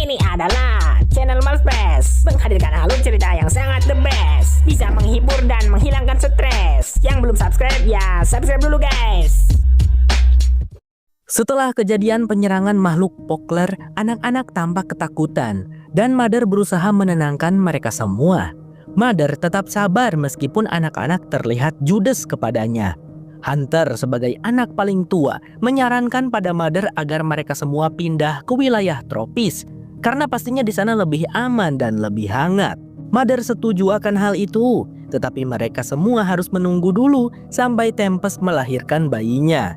Ini adalah channel Malfest, menghadirkan alur cerita yang sangat the best, bisa menghibur dan menghilangkan stres. Yang belum subscribe ya subscribe dulu guys. Setelah kejadian penyerangan makhluk Pokler, anak-anak tampak ketakutan dan Mother berusaha menenangkan mereka semua. Mother tetap sabar meskipun anak-anak terlihat judes kepadanya. Hunter sebagai anak paling tua menyarankan pada Mother agar mereka semua pindah ke wilayah tropis karena pastinya di sana lebih aman dan lebih hangat. Mother setuju akan hal itu, tetapi mereka semua harus menunggu dulu sampai Tempest melahirkan bayinya.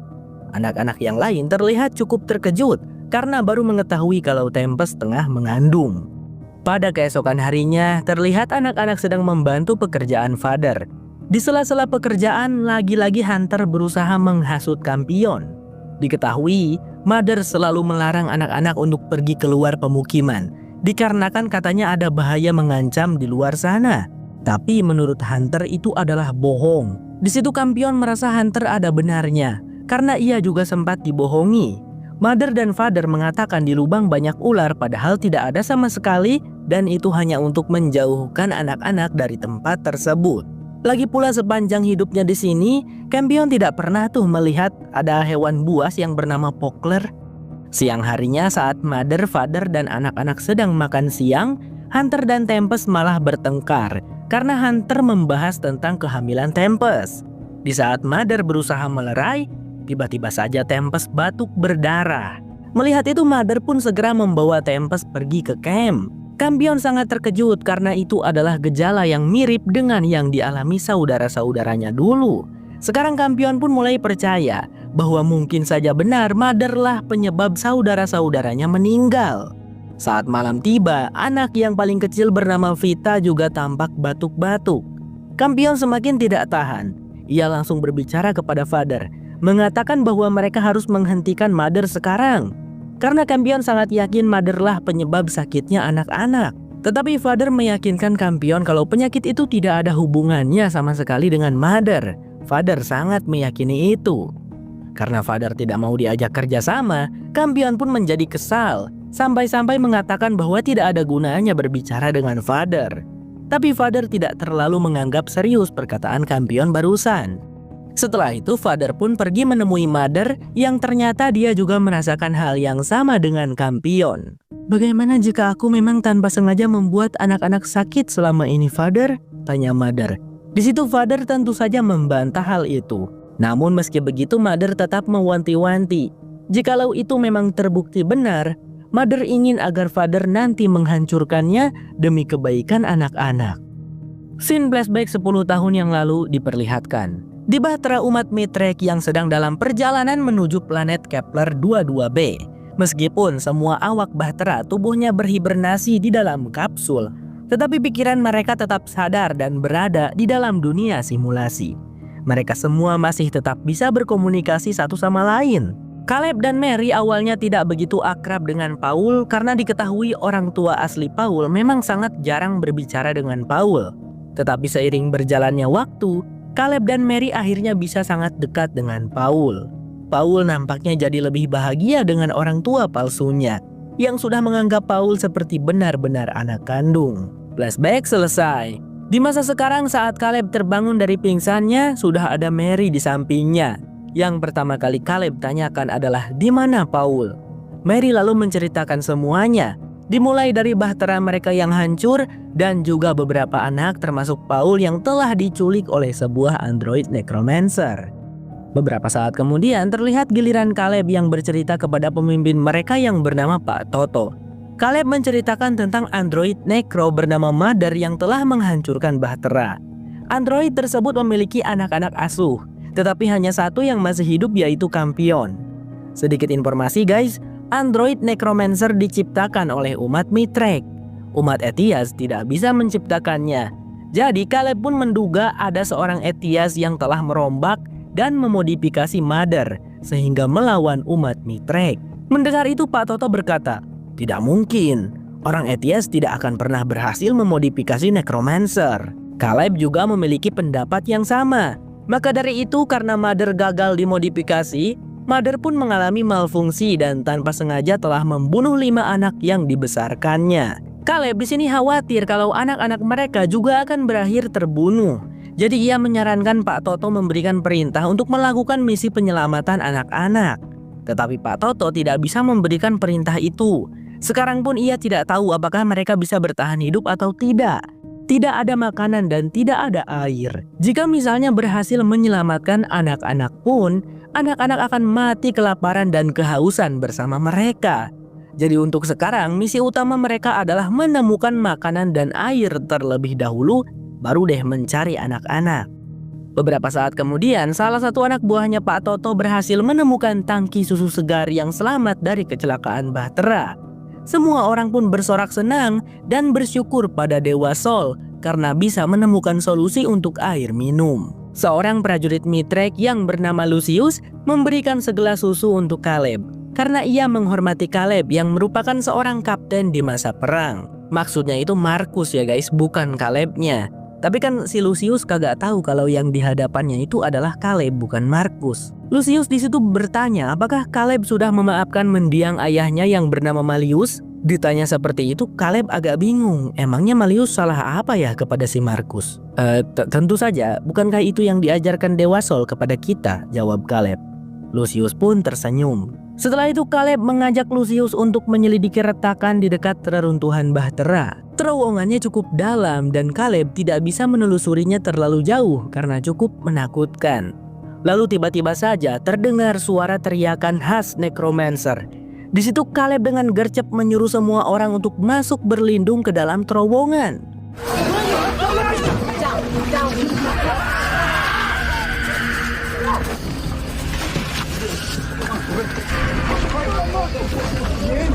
Anak-anak yang lain terlihat cukup terkejut karena baru mengetahui kalau Tempest tengah mengandung. Pada keesokan harinya, terlihat anak-anak sedang membantu pekerjaan Father. Di sela-sela pekerjaan, lagi-lagi Hunter berusaha menghasut Kampion. Diketahui, Mother selalu melarang anak-anak untuk pergi keluar pemukiman, dikarenakan katanya ada bahaya mengancam di luar sana. Tapi menurut Hunter itu adalah bohong. Di situ Kampion merasa Hunter ada benarnya, karena ia juga sempat dibohongi. Mother dan Father mengatakan di lubang banyak ular padahal tidak ada sama sekali dan itu hanya untuk menjauhkan anak-anak dari tempat tersebut. Lagi pula sepanjang hidupnya di sini, Kampion tidak pernah melihat ada hewan buas yang bernama Pokler. Siang harinya saat Mother, Father, dan anak-anak sedang makan siang, Hunter dan Tempest malah bertengkar karena Hunter membahas tentang kehamilan Tempest. Di saat Mother berusaha melerai, tiba-tiba saja Tempest batuk berdarah. Melihat itu Mother pun segera membawa Tempest pergi ke camp. Kampion sangat terkejut karena itu adalah gejala yang mirip dengan yang dialami saudara-saudaranya dulu. Sekarang Kampion pun mulai percaya bahwa mungkin saja benar Mother lah penyebab saudara-saudaranya meninggal. Saat malam tiba, anak yang paling kecil bernama Vita juga tampak batuk-batuk. Kampion semakin tidak tahan. Ia langsung berbicara kepada Father, mengatakan bahwa mereka harus menghentikan Mother sekarang. Karena Kampion sangat yakin Mother lah penyebab sakitnya anak-anak. Tetapi Father meyakinkan Kampion kalau penyakit itu tidak ada hubungannya sama sekali dengan Mother. Father sangat meyakini itu. Karena Father tidak mau diajak kerja sama, Kampion pun menjadi kesal. Sampai-sampai mengatakan bahwa tidak ada gunanya berbicara dengan Father. Tapi Father tidak terlalu menganggap serius perkataan Kampion barusan. Setelah itu Father pun pergi menemui Mother yang ternyata dia juga merasakan hal yang sama dengan Kampion. "Bagaimana jika aku memang tanpa sengaja membuat anak-anak sakit selama ini, Father?" tanya Mother. Di situ Father tentu saja membantah hal itu. Namun meski begitu Mother tetap mewanti-wanti. Jikalau itu memang terbukti benar, Mother ingin agar Father nanti menghancurkannya demi kebaikan anak-anak. Scene flashback 10 tahun yang lalu diperlihatkan. Di bahtera umat Mitrek yang sedang dalam perjalanan menuju planet Kepler 22b. Meskipun semua awak bahtera tubuhnya berhibernasi di dalam kapsul, tetapi pikiran mereka tetap sadar dan berada di dalam dunia simulasi. Mereka semua masih tetap bisa berkomunikasi satu sama lain. Caleb dan Mary awalnya tidak begitu akrab dengan Paul karena diketahui orang tua asli Paul memang sangat jarang berbicara dengan Paul. Tetapi seiring berjalannya waktu, Caleb dan Mary akhirnya bisa sangat dekat dengan Paul. Paul nampaknya jadi lebih bahagia dengan orang tua palsunya yang sudah menganggap Paul seperti benar-benar anak kandung. Flashback selesai. Di masa sekarang saat Caleb terbangun dari pingsannya, sudah ada Mary di sampingnya. Yang pertama kali Caleb tanyakan adalah di mana Paul. Mary lalu menceritakan semuanya. Dimulai dari bahtera mereka yang hancur dan juga beberapa anak termasuk Paul yang telah diculik oleh sebuah android necromancer. Beberapa saat kemudian terlihat giliran Caleb yang bercerita kepada pemimpin mereka yang bernama Pak Toto. Caleb menceritakan tentang android necro bernama Mother yang telah menghancurkan bahtera. Android tersebut memiliki anak-anak asuh, tetapi hanya satu yang masih hidup yaitu Kampion. Sedikit informasi guys, android necromancer diciptakan oleh umat Mitrek. Umat Etias tidak bisa menciptakannya. Jadi Caleb pun menduga ada seorang Etias yang telah merombak dan memodifikasi Mother sehingga melawan umat Mitrek. Mendengar itu Pak Toto berkata, "Tidak mungkin. Orang Etias tidak akan pernah berhasil memodifikasi necromancer." Caleb juga memiliki pendapat yang sama. Maka dari itu karena Mother gagal dimodifikasi, Mother pun mengalami malfungsi dan tanpa sengaja telah membunuh 5 anak yang dibesarkannya. Caleb di sini khawatir kalau anak-anak mereka juga akan berakhir terbunuh. Jadi ia menyarankan Pak Toto memberikan perintah untuk melakukan misi penyelamatan anak-anak. Tetapi Pak Toto tidak bisa memberikan perintah itu. Sekarang pun ia tidak tahu apakah mereka bisa bertahan hidup atau tidak. Tidak ada makanan dan tidak ada air. Jika misalnya berhasil menyelamatkan anak-anak pun, anak-anak akan mati kelaparan dan kehausan bersama mereka. Jadi untuk sekarang misi utama mereka adalah menemukan makanan dan air terlebih dahulu, baru deh mencari anak-anak. Beberapa saat kemudian, salah satu anak buahnya Pak Toto berhasil menemukan tangki susu segar yang selamat dari kecelakaan Bahtera. Semua orang pun bersorak senang dan bersyukur pada Dewa Sol karena bisa menemukan solusi untuk air minum. Seorang prajurit Mitrek yang bernama Lucius memberikan segelas susu untuk Caleb karena ia menghormati Caleb yang merupakan seorang kapten di masa perang. Maksudnya itu Markus ya guys, bukan Calebnya. Tapi kan si Lucius kagak tahu kalau yang di hadapannya itu adalah Caleb bukan Markus. Lucius di situ bertanya apakah Caleb sudah memaafkan mendiang ayahnya yang bernama Malleus. Ditanya seperti itu, Caleb agak bingung. Emangnya Malleus salah apa ya kepada si Markus? Tentu saja, bukankah itu yang diajarkan Dewa Sol kepada kita? Jawab Caleb. Lucius pun tersenyum. Setelah itu Caleb mengajak Lucius untuk menyelidiki retakan di dekat reruntuhan Bahtera. Terowongannya cukup dalam dan Caleb tidak bisa menelusurinya terlalu jauh karena cukup menakutkan. Lalu tiba-tiba saja terdengar suara teriakan khas Necromancer. Di situ Caleb dengan gercep menyuruh semua orang untuk masuk berlindung ke dalam terowongan.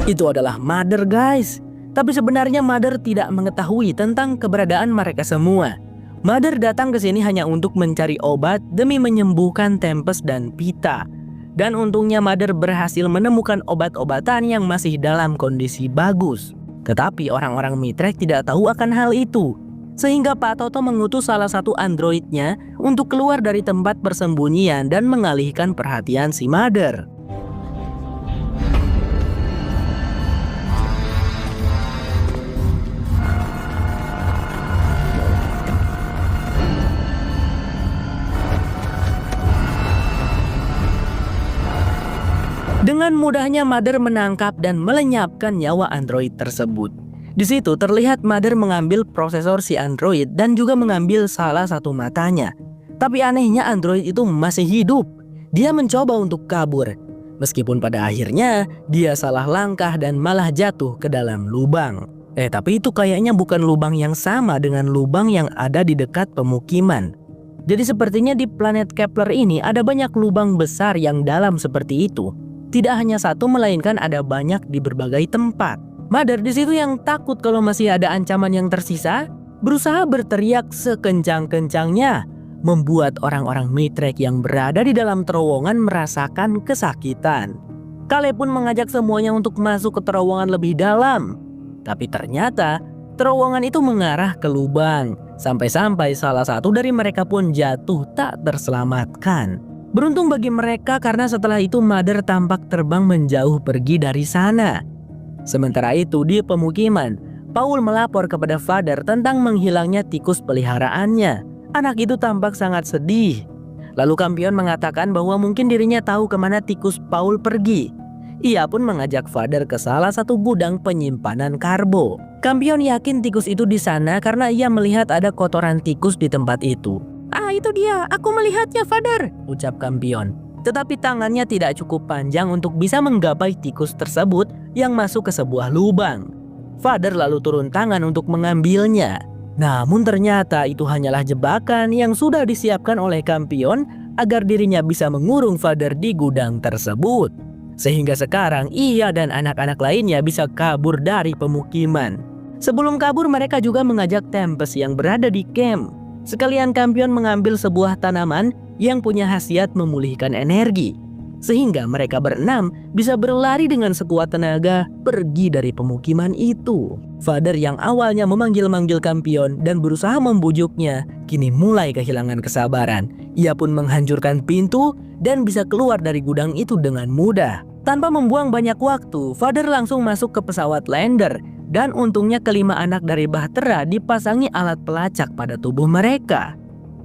Itu adalah Mother guys. Tapi sebenarnya Mother tidak mengetahui tentang keberadaan mereka semua. Mother datang ke sini hanya untuk mencari obat demi menyembuhkan Tempest dan Pita. Dan untungnya Mother berhasil menemukan obat-obatan yang masih dalam kondisi bagus. Tetapi orang-orang Mitrek tidak tahu akan hal itu. Sehingga Pak Toto mengutus salah satu androidnya untuk keluar dari tempat persembunyian dan mengalihkan perhatian si Mother. Dengan mudahnya Mother menangkap dan melenyapkan nyawa android tersebut. Di situ terlihat Mother mengambil prosesor si android dan juga mengambil salah satu matanya. Tapi anehnya android itu masih hidup. Dia mencoba untuk kabur. Meskipun pada akhirnya dia salah langkah dan malah jatuh ke dalam lubang. Tapi itu kayaknya bukan lubang yang sama dengan lubang yang ada di dekat pemukiman. Jadi sepertinya di planet Kepler ini ada banyak lubang besar yang dalam seperti itu. Tidak hanya satu, melainkan ada banyak di berbagai tempat. Mother di situ yang takut kalau masih ada ancaman yang tersisa, berusaha berteriak sekencang-kencangnya, membuat orang-orang Mitrek yang berada di dalam terowongan merasakan kesakitan. Caleb pun mengajak semuanya untuk masuk ke terowongan lebih dalam. Tapi ternyata terowongan itu mengarah ke lubang. Sampai-sampai salah satu dari mereka pun jatuh tak terselamatkan. Beruntung bagi mereka karena setelah itu Mother tampak terbang menjauh pergi dari sana. Sementara itu di pemukiman, Paul melapor kepada Father tentang menghilangnya tikus peliharaannya. Anak itu tampak sangat sedih. Lalu Kampion mengatakan bahwa mungkin dirinya tahu kemana tikus Paul pergi. Ia pun mengajak Father ke salah satu gudang penyimpanan karbo. Kampion yakin tikus itu di sana karena ia melihat ada kotoran tikus di tempat itu. Itu dia, aku melihatnya Father, ucap Kampion. Tetapi tangannya tidak cukup panjang untuk bisa menggapai tikus tersebut yang masuk ke sebuah lubang. Father lalu turun tangan untuk mengambilnya. Namun ternyata itu hanyalah jebakan yang sudah disiapkan oleh Kampion agar dirinya bisa mengurung Father di gudang tersebut. Sehingga sekarang ia dan anak-anak lainnya bisa kabur dari pemukiman. Sebelum kabur mereka juga mengajak Tempest yang berada di camp. Sekalian Kampion mengambil sebuah tanaman yang punya khasiat memulihkan energi. Sehingga mereka berenam bisa berlari dengan sekuat tenaga pergi dari pemukiman itu. Father yang awalnya memanggil-manggil Kampion dan berusaha membujuknya, kini mulai kehilangan kesabaran. Ia pun menghancurkan pintu dan bisa keluar dari gudang itu dengan mudah. Tanpa membuang banyak waktu, Father langsung masuk ke pesawat lander dan untungnya kelima anak dari Bahtera dipasangi alat pelacak pada tubuh mereka.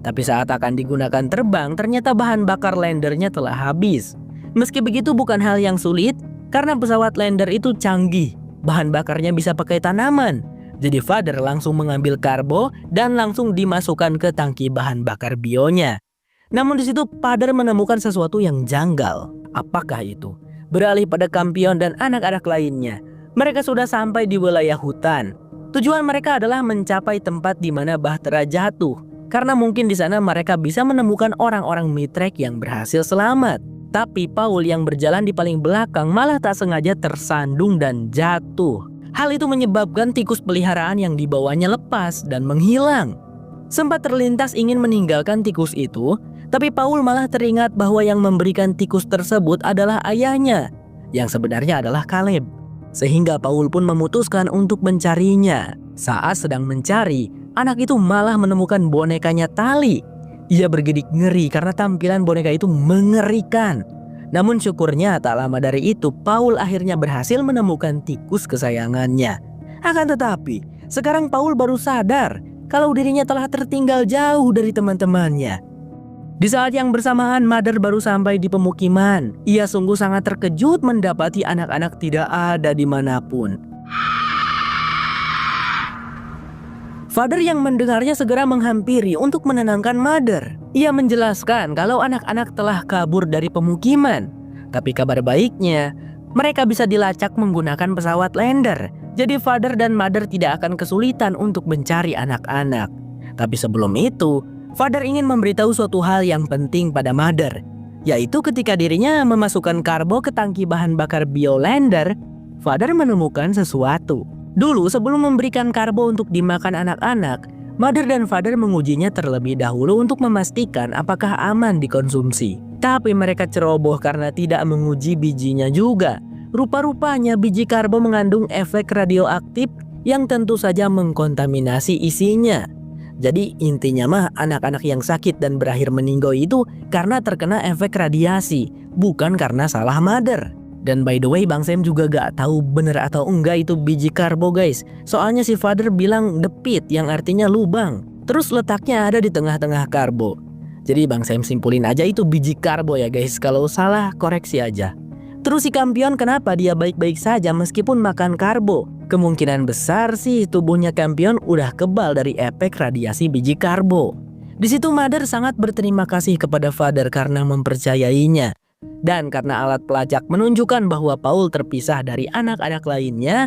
Tapi saat akan digunakan terbang, ternyata bahan bakar landernya telah habis. Meski begitu bukan hal yang sulit karena pesawat lander itu canggih. Bahan bakarnya bisa pakai tanaman. Jadi Father langsung mengambil karbo dan langsung dimasukkan ke tangki bahan bakar bionya. Namun di situ Father menemukan sesuatu yang janggal. Apakah itu? Beralih pada Kampion dan anak-anak lainnya, mereka sudah sampai di wilayah hutan. Tujuan mereka adalah mencapai tempat di mana Bahtera jatuh, karena mungkin di sana mereka bisa menemukan orang-orang Mithrek yang berhasil selamat. Tapi Paul yang berjalan di paling belakang malah tak sengaja tersandung dan jatuh. Hal itu menyebabkan tikus peliharaan yang dibawanya lepas dan menghilang. Sempat terlintas ingin meninggalkan tikus itu, tapi Paul malah teringat bahwa yang memberikan tikus tersebut adalah ayahnya, yang sebenarnya adalah Caleb. Sehingga Paul pun memutuskan untuk mencarinya. Saat sedang mencari, anak itu malah menemukan bonekanya Tali. Ia bergidik ngeri karena tampilan boneka itu mengerikan. Namun syukurnya tak lama dari itu Paul akhirnya berhasil menemukan tikus kesayangannya. Akan tetapi, sekarang Paul baru sadar kalau dirinya telah tertinggal jauh dari teman-temannya. Di saat yang bersamaan Mother baru sampai di pemukiman. Ia sungguh sangat terkejut mendapati anak-anak tidak ada dimanapun. Father yang mendengarnya segera menghampiri untuk menenangkan Mother. Ia menjelaskan kalau anak-anak telah kabur dari pemukiman. Tapi kabar baiknya, mereka bisa dilacak menggunakan pesawat lander. Jadi Father dan Mother tidak akan kesulitan untuk mencari anak-anak. Tapi sebelum itu, Father ingin memberitahu suatu hal yang penting pada Mother, yaitu ketika dirinya memasukkan karbo ke tangki bahan bakar biolander, Father menemukan sesuatu. Dulu sebelum memberikan karbo untuk dimakan anak-anak, Mother dan Father mengujinya terlebih dahulu untuk memastikan apakah aman dikonsumsi. Tapi mereka ceroboh karena tidak menguji bijinya juga. Rupa-rupanya biji karbo mengandung efek radioaktif yang tentu saja mengkontaminasi isinya. Jadi intinya mah anak-anak yang sakit dan berakhir meninggal itu karena terkena efek radiasi, bukan karena salah Mother. Dan by the way Bang Sam juga gak tahu bener atau enggak itu biji karbo guys. Soalnya si Father bilang the pit yang artinya lubang. Terus letaknya ada di tengah-tengah karbo. Jadi Bang Sam simpulin aja itu biji karbo ya guys. Kalau salah koreksi aja. Terus si Kampion kenapa dia baik-baik saja meskipun makan karbo? Kemungkinan besar sih tubuhnya Kampion udah kebal dari efek radiasi biji karbo. Di situ Mother sangat berterima kasih kepada Father karena mempercayainya. Dan karena alat pelacak menunjukkan bahwa Paul terpisah dari anak-anak lainnya,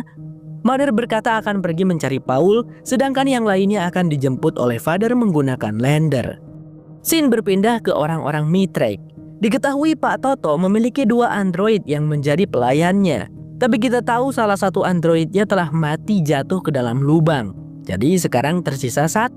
Mother berkata akan pergi mencari Paul, sedangkan yang lainnya akan dijemput oleh Father menggunakan lander. Scene berpindah ke orang-orang Mithrek. Diketahui Pak Toto memiliki 2 android yang menjadi pelayannya. Tapi kita tahu salah satu androidnya telah mati jatuh ke dalam lubang. Jadi sekarang tersisa 1.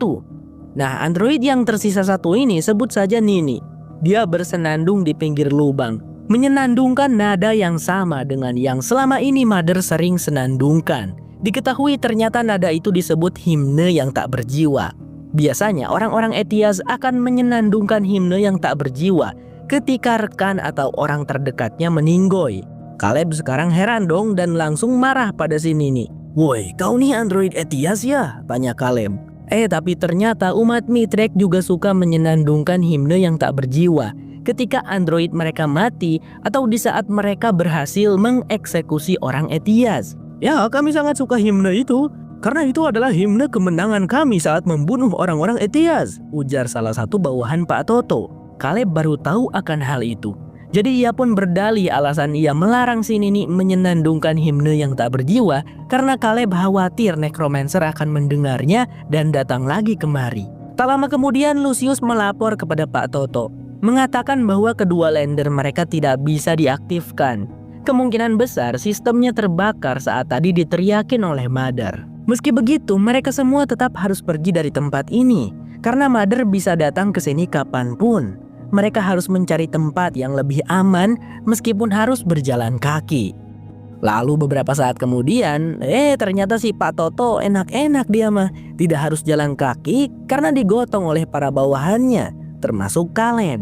Nah, android yang tersisa 1 ini sebut saja Nini. Dia bersenandung di pinggir lubang, menyenandungkan nada yang sama dengan yang selama ini Mother sering senandungkan. Diketahui ternyata nada itu disebut himne yang tak berjiwa. Biasanya orang-orang Etias akan menyenandungkan himne yang tak berjiwa ketika rekan atau orang terdekatnya meninggoy. Caleb sekarang heran dong dan langsung marah pada si Nini. "Woi, kau nih android Etias ya?" tanya Caleb. Tapi ternyata umat Mithrek juga suka menyenandungkan himne yang tak berjiwa ketika android mereka mati atau di saat mereka berhasil mengeksekusi orang Etias. "Ya, kami sangat suka himne itu karena itu adalah himne kemenangan kami saat membunuh orang-orang Etias," ujar salah satu bawahan Pak Toto. Caleb baru tahu akan hal itu. Jadi ia pun berdalih alasan ia melarang si Nini menyenandungkan himne yang tak berjiwa karena Caleb khawatir Necromancer akan mendengarnya dan datang lagi kemari. Tak lama kemudian Lucius melapor kepada Pak Toto, mengatakan bahwa kedua lander mereka tidak bisa diaktifkan. Kemungkinan besar sistemnya terbakar saat tadi diteriakin oleh Mother. Meski begitu, mereka semua tetap harus pergi dari tempat ini karena Mother bisa datang ke sini kapanpun. Mereka harus mencari tempat yang lebih aman meskipun harus berjalan kaki. Lalu beberapa saat kemudian, ternyata si Pak Toto enak-enak dia mah. Tidak harus jalan kaki karena digotong oleh para bawahannya. termasuk Caleb.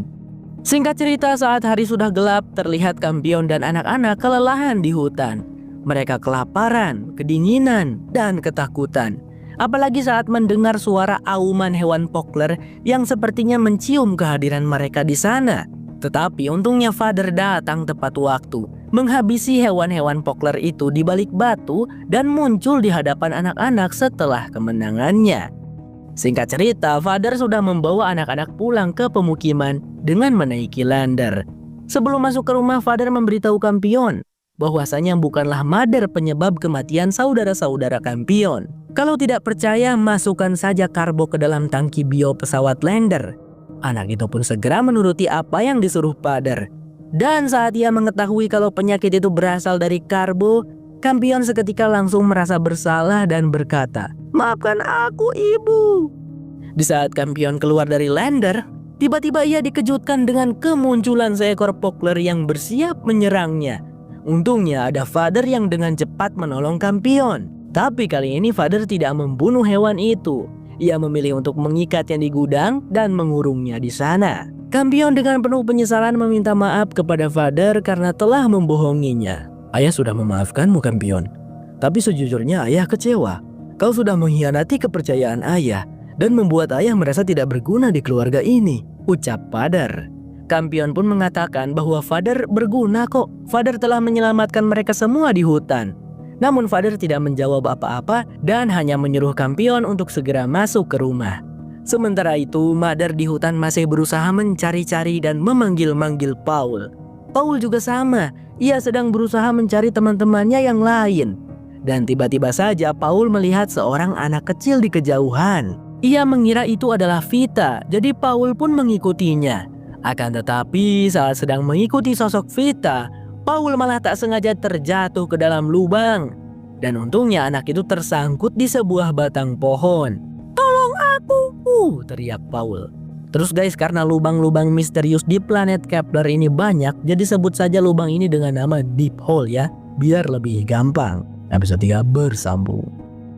Singkat cerita, saat hari sudah gelap, terlihat Kampion dan anak-anak kelelahan di hutan. Mereka kelaparan, kedinginan, dan ketakutan. Apalagi saat mendengar suara auman hewan Pokler yang sepertinya mencium kehadiran mereka di sana. Tetapi untungnya Father datang tepat waktu, menghabisi hewan-hewan Pokler itu di balik batu dan muncul di hadapan anak-anak setelah kemenangannya. Singkat cerita, Father sudah membawa anak-anak pulang ke pemukiman dengan menaiki lander. Sebelum masuk ke rumah, Father memberitahu Kampion bahwasanya bukanlah Mother penyebab kematian saudara-saudara Kampion. Kalau tidak percaya, masukkan saja karbo ke dalam tangki bio pesawat lander. Anak itu pun segera menuruti apa yang disuruh Father. Dan saat ia mengetahui kalau penyakit itu berasal dari karbo, Kampion seketika langsung merasa bersalah dan berkata, "Maafkan aku, Ibu." Di saat Kampion keluar dari lander, tiba-tiba ia dikejutkan dengan kemunculan seekor Pokler yang bersiap menyerangnya. Untungnya ada Father yang dengan cepat menolong Kampion. Tapi kali ini Father tidak membunuh hewan itu. Ia memilih untuk mengikatnya di gudang dan mengurungnya di sana. Kampion dengan penuh penyesalan meminta maaf kepada Father karena telah membohonginya. "Ayah sudah memaafkanmu, Kampion. Tapi sejujurnya ayah kecewa. Kau sudah mengkhianati kepercayaan ayah dan membuat ayah merasa tidak berguna di keluarga ini," ucap Father. Kampion pun mengatakan bahwa Father berguna kok. Father telah menyelamatkan mereka semua di hutan. Namun Father tidak menjawab apa-apa dan hanya menyuruh Kampion untuk segera masuk ke rumah. Sementara itu, Mother di hutan masih berusaha mencari-cari dan memanggil-manggil Paul. Paul juga sama. Ia sedang berusaha mencari teman-temannya yang lain. Dan tiba-tiba saja Paul melihat seorang anak kecil di kejauhan. Ia mengira itu adalah Vita, jadi Paul pun mengikutinya. Akan tetapi saat sedang mengikuti sosok Vita, Paul malah tak sengaja terjatuh ke dalam lubang. Dan untungnya anak itu tersangkut di sebuah batang pohon. "Tolong aku!" teriak Paul. Terus guys, karena lubang-lubang misterius di planet Kepler ini banyak, jadi sebut saja lubang ini dengan nama Deep Hole ya, biar lebih gampang. Episode 3 bersambung.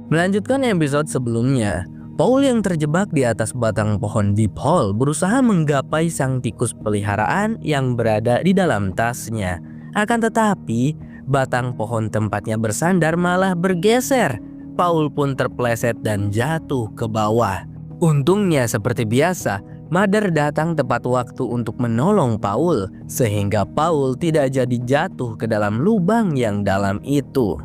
Melanjutkan episode sebelumnya, Paul yang terjebak di atas batang pohon Deep Hole berusaha menggapai sang tikus peliharaan yang berada di dalam tasnya. Akan tetapi, batang pohon tempatnya bersandar malah bergeser. Paul pun terpeleset dan jatuh ke bawah. Untungnya seperti biasa, Mother datang tepat waktu untuk menolong Paul, sehingga Paul tidak jadi jatuh ke dalam lubang yang dalam itu.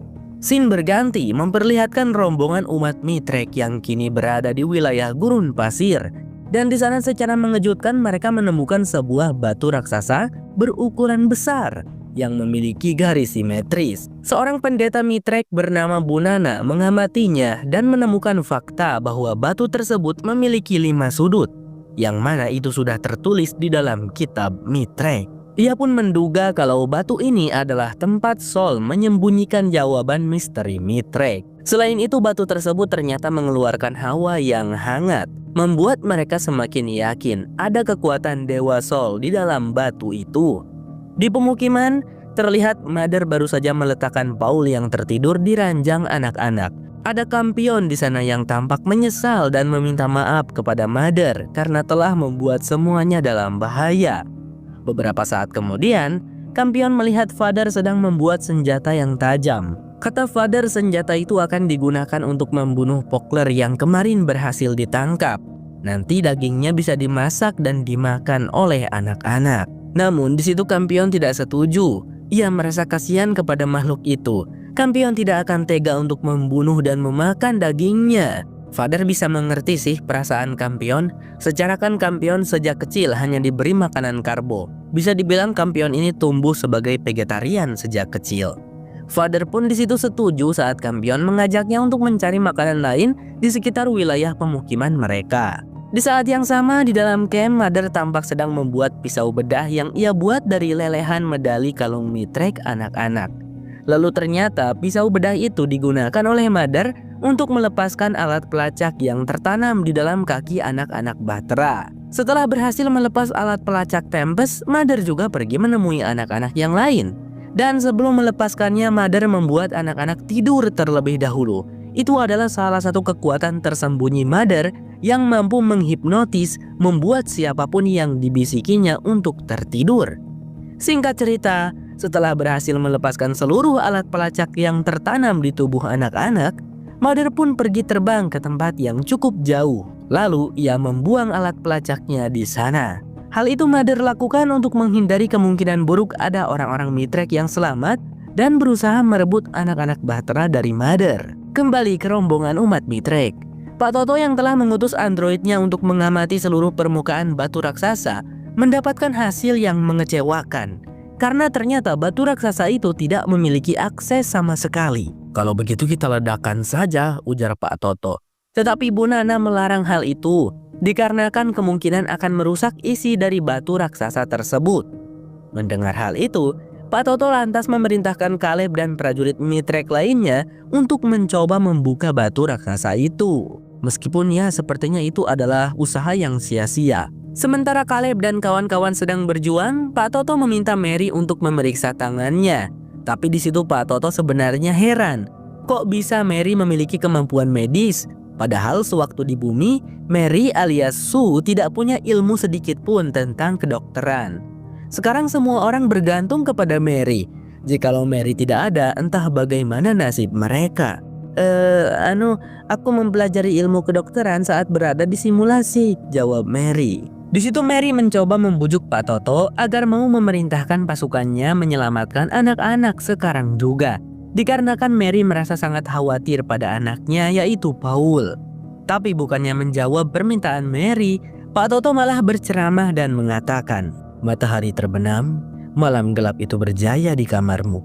Scene berganti memperlihatkan rombongan umat Mitrek yang kini berada di wilayah gurun pasir. Dan di sana secara mengejutkan mereka menemukan sebuah batu raksasa berukuran besar yang memiliki garis simetris. Seorang pendeta Mitrek bernama Bunana mengamatinya dan menemukan fakta bahwa batu tersebut memiliki 5 sudut, yang mana itu sudah tertulis di dalam kitab Mitrek. Ia pun menduga kalau batu ini adalah tempat Sol menyembunyikan jawaban misteri Mitrek. Selain itu, batu tersebut ternyata mengeluarkan hawa yang hangat, membuat mereka semakin yakin ada kekuatan Dewa Sol di dalam batu itu. Di pemukiman, terlihat Mother baru saja meletakkan Paul yang tertidur di ranjang anak-anak. Ada Kampion di sana yang tampak menyesal dan meminta maaf kepada Mother karena telah membuat semuanya dalam bahaya. Beberapa saat kemudian, Kampion melihat Father sedang membuat senjata yang tajam. Kata Father, senjata itu akan digunakan untuk membunuh Pokler yang kemarin berhasil ditangkap. Nanti dagingnya bisa dimasak dan dimakan oleh anak-anak. Namun di situ Kampion tidak setuju. Ia merasa kasihan kepada makhluk itu. Kampion tidak akan tega untuk membunuh dan memakan dagingnya. Father bisa mengerti sih perasaan Kampion. Secara kan Kampion sejak kecil hanya diberi makanan karbo. Bisa dibilang Kampion ini tumbuh sebagai vegetarian sejak kecil. Father pun di situ setuju saat Kampion mengajaknya untuk mencari makanan lain di sekitar wilayah pemukiman mereka. Di saat yang sama di dalam camp, Mother tampak sedang membuat pisau bedah yang ia buat dari lelehan medali kalung Mitrek anak-anak. Lalu ternyata pisau bedah itu digunakan oleh Mother untuk melepaskan alat pelacak yang tertanam di dalam kaki anak-anak Bahtera. Setelah berhasil melepas alat pelacak Tempest, Mother juga pergi menemui anak-anak yang lain. Dan sebelum melepaskannya, Mother membuat anak-anak tidur terlebih dahulu. Itu adalah salah satu kekuatan tersembunyi Mother yang mampu menghipnotis, membuat siapapun yang dibisikinya untuk tertidur. Singkat cerita, setelah berhasil melepaskan seluruh alat pelacak yang tertanam di tubuh anak-anak, Mother pun pergi terbang ke tempat yang cukup jauh. Lalu ia membuang alat pelacaknya di sana. Hal itu Mother lakukan untuk menghindari kemungkinan buruk ada orang-orang Mitrek yang selamat dan berusaha merebut anak-anak Bahtera dari Mother. Kembali ke rombongan umat Mitrek. Pak Toto yang telah mengutus androidnya untuk mengamati seluruh permukaan batu raksasa mendapatkan hasil yang mengecewakan. Karena ternyata batu raksasa itu tidak memiliki akses sama sekali. Kalau begitu kita ledakan saja, ujar Pak Toto. Tetapi Bu Nana melarang hal itu, dikarenakan kemungkinan akan merusak isi dari batu raksasa tersebut. Mendengar hal itu, Pak Toto lantas memerintahkan Caleb dan prajurit Mitrek lainnya untuk mencoba membuka batu raksasa itu. Meskipun ya sepertinya itu adalah usaha yang sia-sia. Sementara Caleb dan kawan-kawan sedang berjuang, Pak Toto meminta Mary untuk memeriksa tangannya. Tapi di situ Pak Toto sebenarnya heran. Kok bisa Mary memiliki kemampuan medis? Padahal sewaktu di bumi, Mary alias Sue tidak punya ilmu sedikit pun tentang kedokteran. Sekarang semua orang bergantung kepada Mary. Jikalau Mary tidak ada, entah bagaimana nasib mereka. Aku mempelajari ilmu kedokteran saat berada di simulasi, jawab Mary. Di situ Mary mencoba membujuk Pak Toto agar mau memerintahkan pasukannya menyelamatkan anak-anak sekarang juga. Dikarenakan Mary merasa sangat khawatir pada anaknya yaitu Paul. Tapi bukannya menjawab permintaan Mary, Pak Toto malah berceramah dan mengatakan, "Matahari terbenam, malam gelap itu berjaya di kamarmu.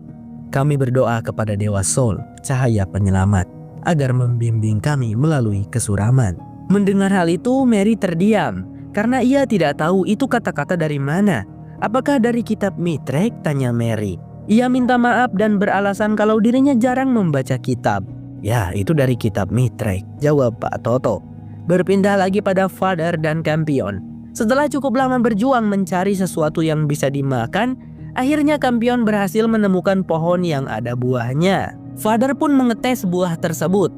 Kami berdoa kepada Dewa Sol, cahaya penyelamat, agar membimbing kami melalui kesuraman." Mendengar hal itu, Mary terdiam karena ia tidak tahu itu kata-kata dari mana. "Apakah dari kitab Mitrek?" tanya Mary. Ia minta maaf dan beralasan kalau dirinya jarang membaca kitab. "Ya, itu dari kitab Mitrek," jawab Pak Toto. Berpindah lagi pada Father dan Campion. Setelah cukup lama berjuang mencari sesuatu yang bisa dimakan, akhirnya Campion berhasil menemukan pohon yang ada buahnya. Father pun mengetes buah tersebut,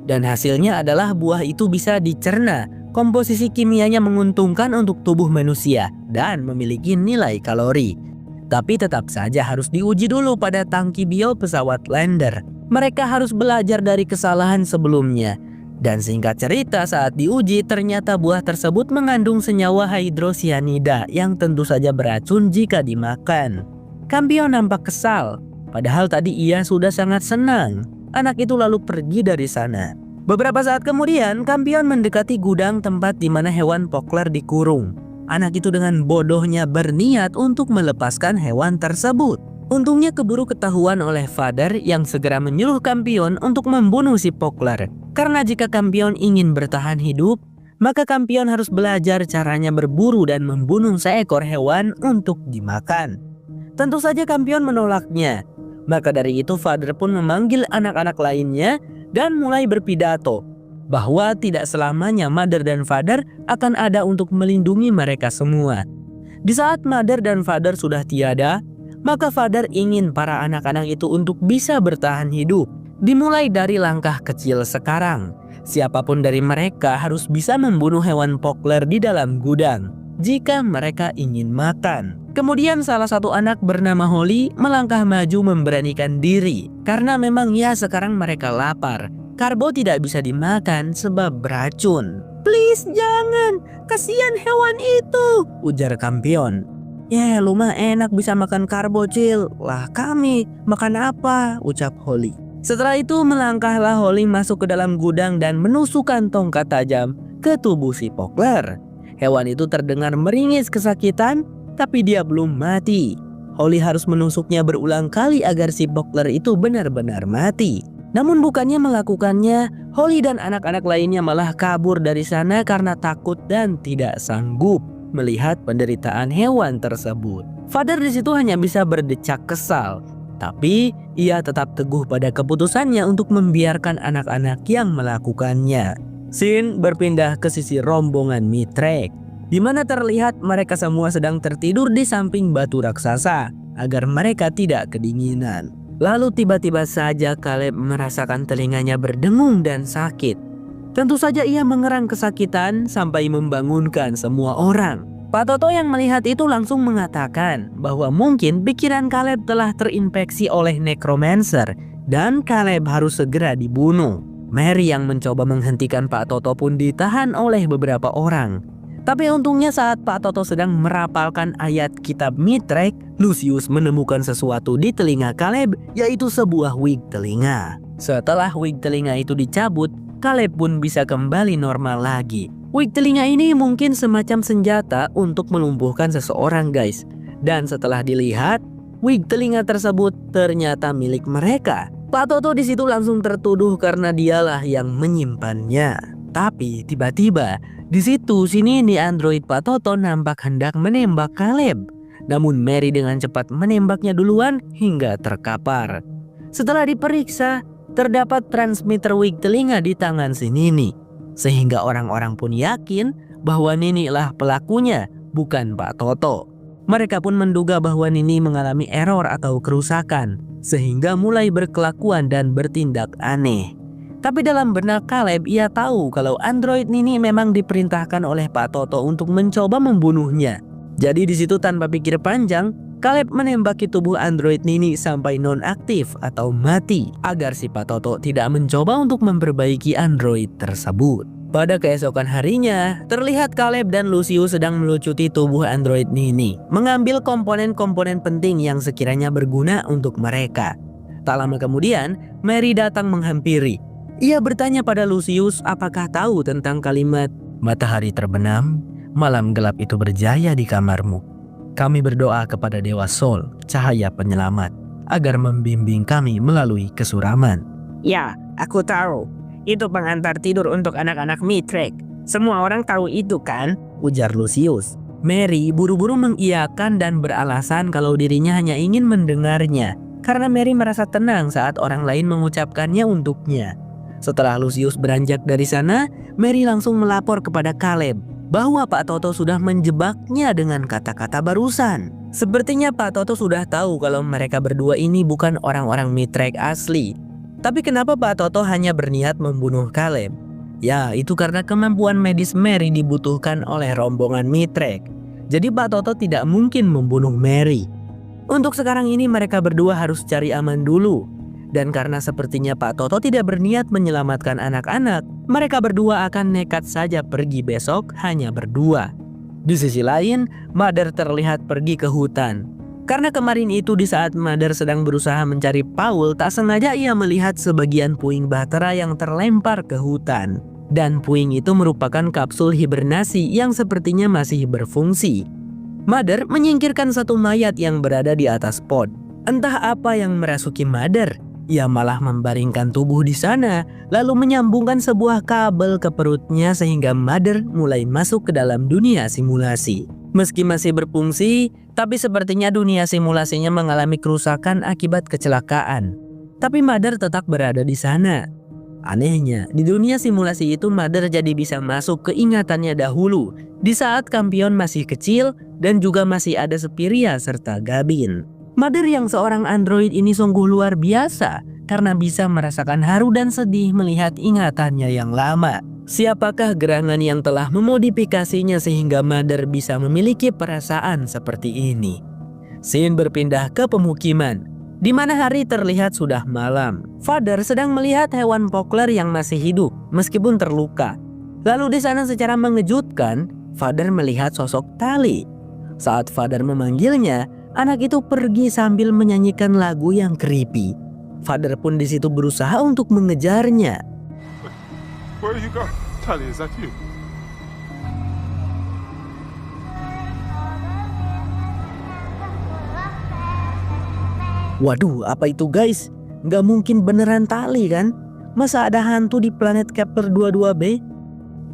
dan hasilnya adalah buah itu bisa dicerna. Komposisi kimianya menguntungkan untuk tubuh manusia dan memiliki nilai kalori. Tapi tetap saja harus diuji dulu pada tangki bio pesawat lander. Mereka harus belajar dari kesalahan sebelumnya. Dan singkat cerita, saat diuji ternyata buah tersebut mengandung senyawa hidrosianida yang tentu saja beracun jika dimakan. Campion nampak kesal, padahal tadi ia sudah sangat senang. Anak itu lalu pergi dari sana. Beberapa saat kemudian, Campion mendekati gudang tempat di mana hewan Pokler dikurung. Anak itu dengan bodohnya berniat untuk melepaskan hewan tersebut. Untungnya keburu ketahuan oleh Father yang segera menyuruh Campion untuk membunuh si Pokler. Karena jika Campion ingin bertahan hidup, maka Campion harus belajar caranya berburu dan membunuh seekor hewan untuk dimakan. Tentu saja Campion menolaknya. Maka dari itu Father pun memanggil anak-anak lainnya dan mulai berpidato bahwa tidak selamanya Mother dan Father akan ada untuk melindungi mereka semua. Di saat Mother dan Father sudah tiada, maka Father ingin para anak-anak itu untuk bisa bertahan hidup. Dimulai dari langkah kecil sekarang. Siapapun dari mereka harus bisa membunuh hewan Pokler di dalam gudang jika mereka ingin makan. Kemudian salah satu anak bernama Holly melangkah maju memberanikan diri karena memang ya sekarang mereka lapar. Karbo tidak bisa dimakan sebab beracun. "Please jangan, kasihan hewan itu," ujar Campion. "Ya lu mah enak bisa makan karbo Cil. Lah kami makan apa?" ucap Holly. Setelah itu melangkahlah Holly masuk ke dalam gudang dan menusukkan tongkat tajam ke tubuh si Pokler. Hewan itu terdengar meringis kesakitan, tapi dia belum mati. Holly harus menusuknya berulang kali agar si Pokler itu benar-benar mati. Namun bukannya melakukannya, Holly dan anak-anak lainnya malah kabur dari sana karena takut dan tidak sanggup melihat penderitaan hewan tersebut. Father di situ hanya bisa berdecak kesal. Tapi ia tetap teguh pada keputusannya untuk membiarkan anak-anak yang melakukannya. Scene berpindah ke sisi rombongan Mitrek, di mana terlihat mereka semua sedang tertidur di samping batu raksasa agar mereka tidak kedinginan. Lalu tiba-tiba saja Caleb merasakan telinganya berdengung dan sakit. Tentu saja ia mengerang kesakitan sampai membangunkan semua orang. Pak Toto yang melihat itu langsung mengatakan bahwa mungkin pikiran Caleb telah terinfeksi oleh necromancer dan Caleb harus segera dibunuh. Mary yang mencoba menghentikan Pak Toto pun ditahan oleh beberapa orang. Tapi untungnya saat Pak Toto sedang merapalkan ayat kitab Mithrek, Lucius menemukan sesuatu di telinga Caleb, yaitu sebuah wig telinga. Setelah wig telinga itu dicabut, Caleb pun bisa kembali normal lagi. Wig telinga ini mungkin semacam senjata untuk melumpuhkan seseorang, guys. Dan setelah dilihat, wig telinga tersebut ternyata milik mereka. Pak Toto di situ langsung tertuduh karena dialah yang menyimpannya. Tapi tiba-tiba di situ sini android Pak Toto nampak hendak menembak Caleb. Namun Mary dengan cepat menembaknya duluan hingga terkapar. Setelah diperiksa, terdapat transmitter wig telinga di tangan si Nini. Sehingga orang-orang pun yakin bahwa Nini lah pelakunya, bukan Pak Toto. Mereka pun menduga bahwa Nini mengalami error atau kerusakan, sehingga mulai berkelakuan dan bertindak aneh. Tapi dalam benak Caleb, ia tahu kalau android Nini memang diperintahkan oleh Pak Toto untuk mencoba membunuhnya. Jadi di situ tanpa pikir panjang, Caleb menembaki tubuh android Nini sampai nonaktif atau mati agar si Pak Toto tidak mencoba untuk memperbaiki android tersebut. Pada keesokan harinya, terlihat Caleb dan Lucius sedang melucuti tubuh android Nini, mengambil komponen-komponen penting yang sekiranya berguna untuk mereka. Tak lama kemudian, Mary datang menghampiri. Ia bertanya pada Lucius apakah tahu tentang kalimat "matahari terbenam, malam gelap itu berjaya di kamarmu. Kami berdoa kepada Dewa Sol, cahaya penyelamat, agar membimbing kami melalui kesuraman." Ya, aku tahu. Itu pengantar tidur untuk anak-anak Mithrek. Semua orang tahu itu kan? Ujar Lucius. Mary buru-buru mengiyakan dan beralasan kalau dirinya hanya ingin mendengarnya, karena Mary merasa tenang saat orang lain mengucapkannya untuknya. Setelah Lucius beranjak dari sana, Mary langsung melapor kepada Caleb bahwa Pak Toto sudah menjebaknya dengan kata-kata barusan. Sepertinya Pak Toto sudah tahu kalau mereka berdua ini bukan orang-orang Mithrek asli. Tapi kenapa Pak Toto hanya berniat membunuh Caleb? Ya, itu karena kemampuan medis Mary dibutuhkan oleh rombongan Mithrek. Jadi Pak Toto tidak mungkin membunuh Mary. Untuk sekarang ini mereka berdua harus cari aman dulu. Dan karena sepertinya Pak Toto tidak berniat menyelamatkan anak-anak, mereka berdua akan nekat saja pergi besok hanya berdua. Di sisi lain, Mother terlihat pergi ke hutan. Karena kemarin itu di saat Mother sedang berusaha mencari Paul, tak sengaja ia melihat sebagian puing bahtera yang terlempar ke hutan. Dan puing itu merupakan kapsul hibernasi yang sepertinya masih berfungsi. Mother menyingkirkan satu mayat yang berada di atas pot. Entah apa yang merasuki Mother. Ia malah membaringkan tubuh di sana, lalu menyambungkan sebuah kabel ke perutnya sehingga Mother mulai masuk ke dalam dunia simulasi. Meski masih berfungsi, tapi sepertinya dunia simulasinya mengalami kerusakan akibat kecelakaan. Tapi Mother tetap berada di sana. Anehnya, di dunia simulasi itu Mother jadi bisa masuk ke ingatannya dahulu, di saat Kampion masih kecil dan juga masih ada Speria serta Gabin. Mother yang seorang android ini sungguh luar biasa karena bisa merasakan haru dan sedih melihat ingatannya yang lama. Siapakah gerangan yang telah memodifikasinya sehingga Mother bisa memiliki perasaan seperti ini? Scene berpindah ke pemukiman, di mana hari terlihat sudah malam. Father sedang melihat hewan Pokler yang masih hidup meskipun terluka. Lalu di sana secara mengejutkan, Father melihat sosok Tali. Saat Father memanggilnya, anak itu pergi sambil menyanyikan lagu yang creepy. Father pun di situ berusaha untuk mengejarnya. Where you go? Tali, is that you? Waduh, apa itu guys? Nggak mungkin beneran Tali kan? Masa ada hantu di planet Kepler 22b?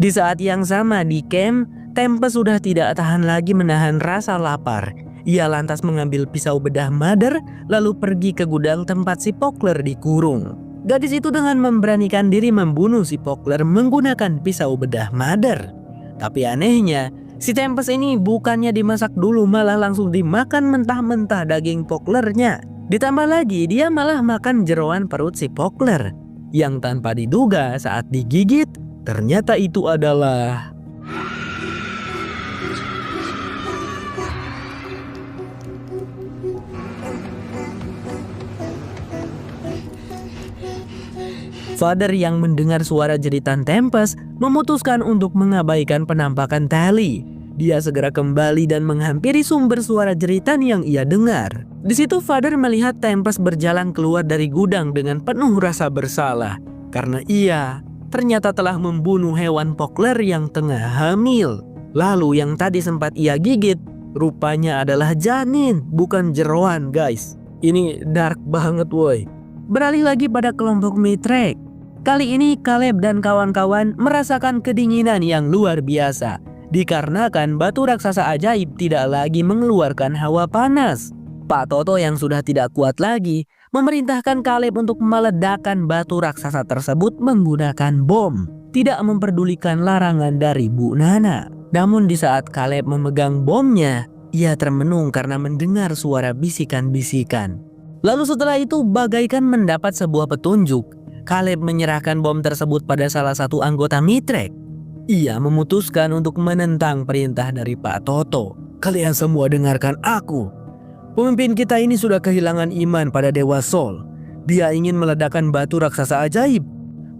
Di saat yang sama di camp, Tempest sudah tidak tahan lagi menahan rasa lapar. Ia lantas mengambil pisau bedah Mother lalu pergi ke gudang tempat si Pokler dikurung. Gadis itu dengan memberanikan diri membunuh si Pokler menggunakan pisau bedah Mother. Tapi anehnya, si Tempest ini bukannya dimasak dulu malah langsung dimakan mentah-mentah daging Poklernya. Ditambah lagi dia malah makan jeroan perut si Pokler yang tanpa diduga saat digigit ternyata itu adalah Father yang mendengar suara jeritan Tempest memutuskan untuk mengabaikan penampakan Tally. Dia segera kembali dan menghampiri sumber suara jeritan yang ia dengar. Di situ Father melihat Tempest berjalan keluar dari gudang dengan penuh rasa bersalah karena ia ternyata telah membunuh hewan Pokler yang tengah hamil. Lalu yang tadi sempat ia gigit rupanya adalah janin, bukan jeroan, guys. Ini dark banget woi. Beralih lagi pada kelompok Mitrek. Kali ini Caleb dan kawan-kawan merasakan kedinginan yang luar biasa dikarenakan batu raksasa ajaib tidak lagi mengeluarkan hawa panas. Pak Toto yang sudah tidak kuat lagi memerintahkan Caleb untuk meledakkan batu raksasa tersebut menggunakan bom, tidak memperdulikan larangan dari Bu Nana. Namun di saat Caleb memegang bomnya, ia termenung karena mendengar suara bisikan-bisikan. Lalu setelah itu bagaikan mendapat sebuah petunjuk. Caleb menyerahkan bom tersebut pada salah satu anggota Mitrek. Ia memutuskan untuk menentang perintah dari Pak Toto. Kalian semua dengarkan aku. Pemimpin kita ini sudah kehilangan iman pada Dewa Sol. Dia ingin meledakkan batu raksasa ajaib.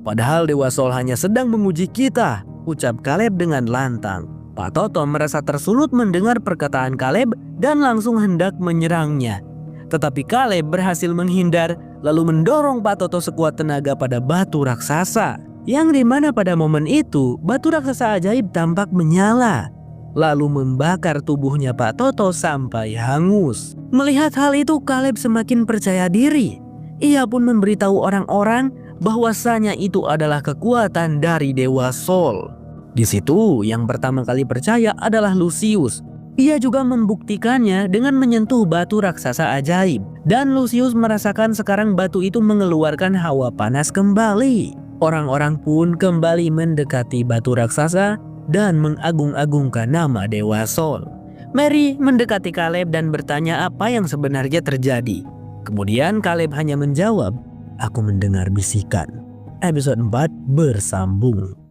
Padahal Dewa Sol hanya sedang menguji kita, ucap Caleb dengan lantang. Pak Toto merasa tersulut mendengar perkataan Caleb dan langsung hendak menyerangnya. Tetapi Caleb berhasil menghindar lalu mendorong Pak Toto sekuat tenaga pada batu raksasa. Yang dimana pada momen itu batu raksasa ajaib tampak menyala lalu membakar tubuhnya Pak Toto sampai hangus. Melihat hal itu Caleb semakin percaya diri. Ia pun memberitahu orang-orang bahwasanya itu adalah kekuatan dari Dewa Sol. Di situ yang pertama kali percaya adalah Lucius. Ia juga membuktikannya dengan menyentuh batu raksasa ajaib. Dan Lucius merasakan sekarang batu itu mengeluarkan hawa panas kembali. Orang-orang pun kembali mendekati batu raksasa dan mengagung-agungkan nama Dewa Sol. Mary mendekati Caleb dan bertanya apa yang sebenarnya terjadi. Kemudian Caleb hanya menjawab, "Aku mendengar bisikan." Episode 4 bersambung.